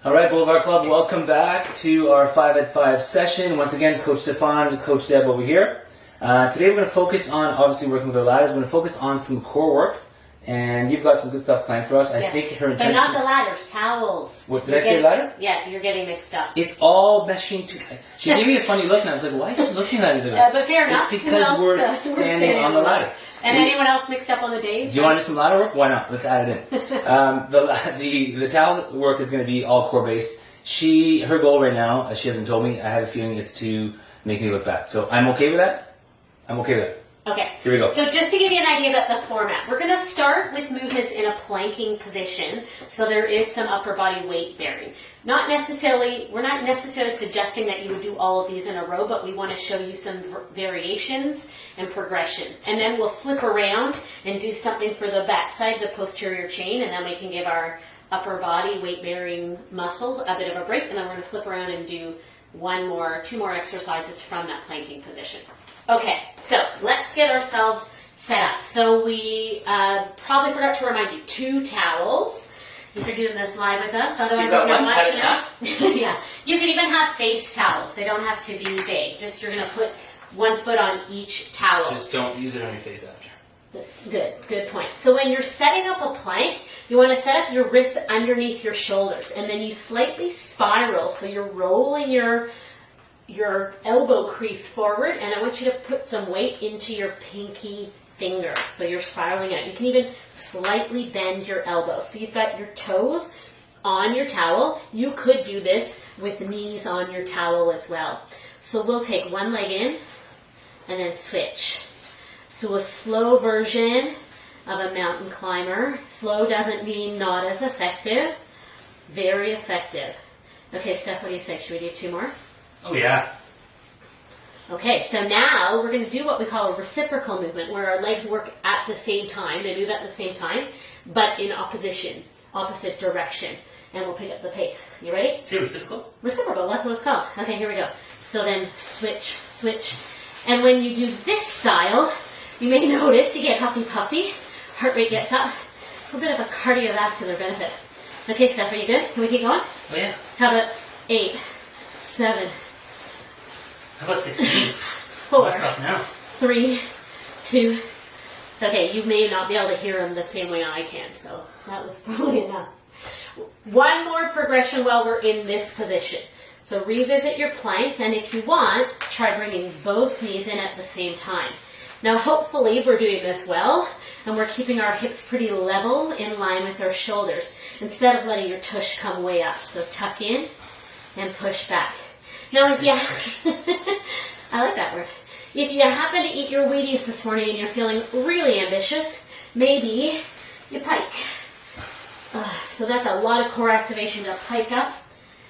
All right, Boulevard Club, welcome back to our 5 at 5 session. Once again, Coach Stéphane and Coach Deb over here. Today we're going to focus on, obviously, working with our ladders. We're going to focus on some core work, and you've got some good stuff planned for us. I think her intention... But not the ladders, towels. What, did I say ladder? Yeah, you're getting mixed up. It's all meshing together. She gave me a funny look, and I was like, why is she looking at it? But fair enough. It's because we're standing on the ladder. And anyone else mixed up on the days? Do you want to do some ladder work? Why not? Let's add it in. The towel work is going to be all core based. Her goal right now, she hasn't told me, I have a feeling it's to make me look bad. So I'm okay with that. I'm okay with it. Okay. Here we go. So just to give you an idea about the format, we're going to start with movements in a planking position. So there is some upper body weight bearing. We're not necessarily suggesting that you would do all of these in a row, but we want to show you some variations and progressions. And then we'll flip around and do something for the backside, the posterior chain, and then we can give our upper body weight bearing muscles a bit of a break, and then we're going to flip around and do two more exercises from that planking position. Okay, so let's get ourselves set up. So we probably forgot to remind you, 2 towels. If you're doing this live with us, otherwise if you're watching it, yeah, you can even have face towels. They don't have to be big. Just you're going to put one foot on each towel. Just don't use it on your face after. Good point. So when you're setting up a plank, you want to set up your wrists underneath your shoulders, and then you slightly spiral. So you're rolling your elbow crease forward, and I want you to put some weight into your pinky finger. So you're spiraling out. You can even slightly bend your elbow. So you've got your toes on your towel. You could do this with knees on your towel as well. So we'll take one leg in and then switch. So a slow version of a mountain climber. Slow doesn't mean not as effective. Very effective. Okay, Steph, what do you say? Should we do 2 more? Oh, yeah. Okay, so now we're going to do what we call a reciprocal movement, where our legs work at the same time. They move at the same time, but in opposite direction. And we'll pick up the pace. You ready? Say reciprocal? Reciprocal, that's what it's called. Okay, here we go. So then switch, switch. And when you do this style, you may notice you get huffy puffy, heart rate gets up. It's a bit of a cardiovascular benefit. Okay, Steph, are you good? Can we keep going? Oh, yeah. How about 8, 7, How about 16? 4, What's up now? 3, 2. Okay, you may not be able to hear them the same way I can, so that was probably enough. One more progression while we're in this position. So revisit your plank, and if you want, try bringing both knees in at the same time. Now, hopefully, we're doing this well, and we're keeping our hips pretty level in line with our shoulders, instead of letting your tush come way up. So tuck in and push back. Now, if you... I like that word. If you happen to eat your Wheaties this morning and you're feeling really ambitious, maybe you pike. So that's a lot of core activation to pike up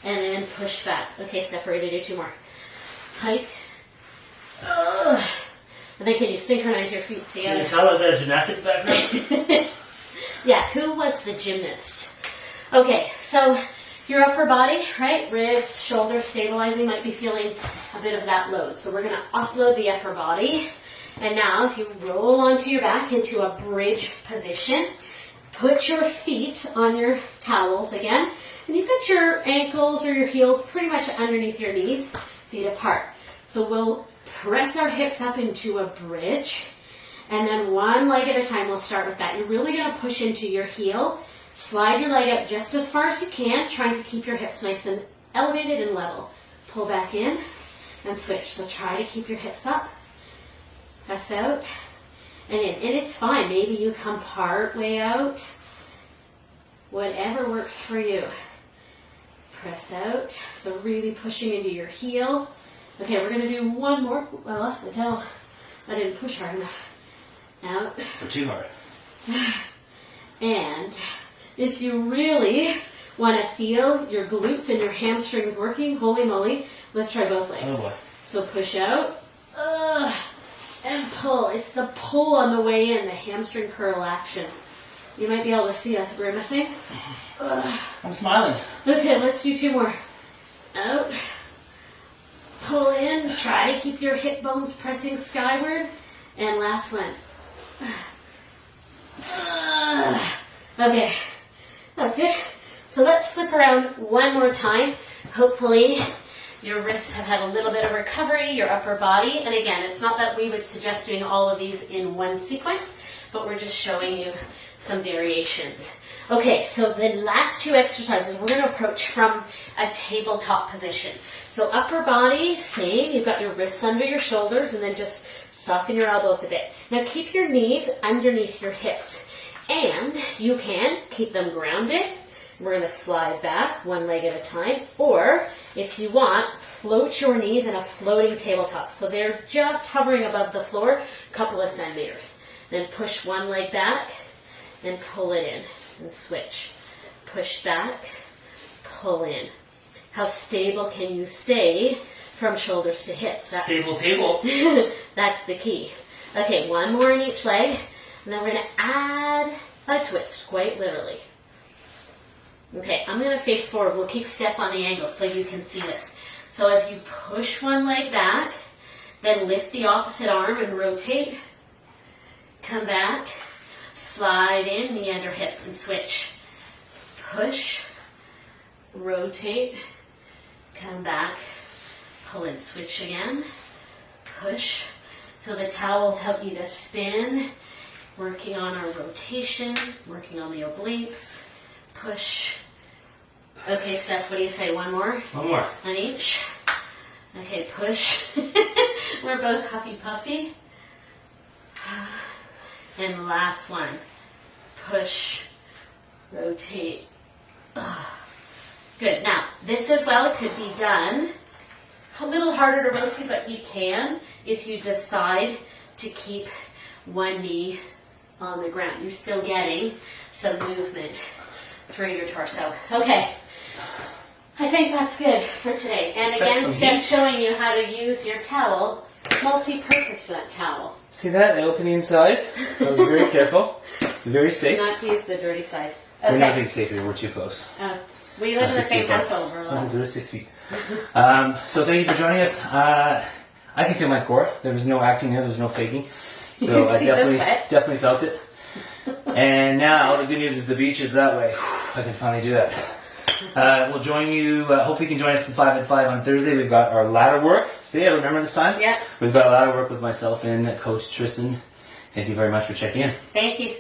and then push back. Okay, Steph, we're going to do 2 more. Pike. And then can you synchronize your feet together? Can you tell her the gymnastics background? Yeah, who was the gymnast? Okay, so your upper body, right? Wrists, shoulders stabilizing, might be feeling a bit of that load. So we're going to offload the upper body. And now as you roll onto your back into a bridge position, put your feet on your towels again. And you've got your ankles or your heels pretty much underneath your knees, feet apart. So we'll press our hips up into a bridge. And then one leg at a time, we'll start with that. You're really going to push into your heel. Slide your leg up just as far as you can, trying to keep your hips nice and elevated and level. Pull back in and switch. So try to keep your hips up. Press out and in. And it's fine. Maybe you come part way out. Whatever works for you. Press out. So really pushing into your heel. Okay, we're going to do one more. I lost my towel. I didn't push hard enough. Out. Or too hard. And if you really want to feel your glutes and your hamstrings working, holy moly, let's try both legs. Oh boy. So push out. And pull. It's the pull on the way in, the hamstring curl action. You might be able to see us grimacing. I'm smiling. Okay, let's do 2 more. Out. Pull in. Try to keep your hip bones pressing skyward. And last one. Okay. That's good. So let's flip around one more time. Hopefully your wrists have had a little bit of recovery, your upper body. And again, it's not that we would suggest doing all of these in one sequence, but we're just showing you some variations. Okay, so the last two exercises, we're going to approach from a tabletop position. So upper body, same. You've got your wrists under your shoulders, and then just soften your elbows a bit. Now keep your knees underneath your hips. And you can keep them grounded. We're going to slide back one leg at a time. Or, if you want, float your knees in a floating tabletop. So they're just hovering above the floor, a couple of centimeters. Then push one leg back, and pull it in. And switch. Push back, pull in. How stable can you stay from shoulders to hips? Stable table. That's the key. Okay, one more in each leg. And then we're going to add a twist, quite literally. Okay, I'm going to face forward. We'll keep Steph on the angle so you can see this. So as you push one leg back, then lift the opposite arm and rotate. Come back. Slide in, knee under hip, and switch. Push, rotate, come back, pull and switch again. Push. So the towels help you to spin. Working on our rotation, working on the obliques. Push. Okay, Steph, what do you say? One more? One more. On each. Okay, push. We're both huffy puffy. And last one. Push, rotate. Good. Now, this as well could be done a little harder to rotate, but you can if you decide to keep one knee on the ground. You're still getting some movement through your torso. Okay. I think that's good for today. And again, Steph showing you how to use your towel, multi-purpose that towel. See that? I opened the inside. I was very careful. Very safe. Not to use the dirty side. Okay. We're not being safe here. We're too close. We live in the same household. There is 6 feet. So thank you for joining us. I can feel my core. There was no acting there. There was no faking. So I definitely felt it. And now the good news is the beach is that way. I can finally do that. We'll join you. Hopefully you can join us for 5 at 5 on Thursday. We've got our ladder work. Stay, I remember this time? Yeah. We've got a ladder work with myself and Coach Tristan. Thank you very much for checking in. Thank you.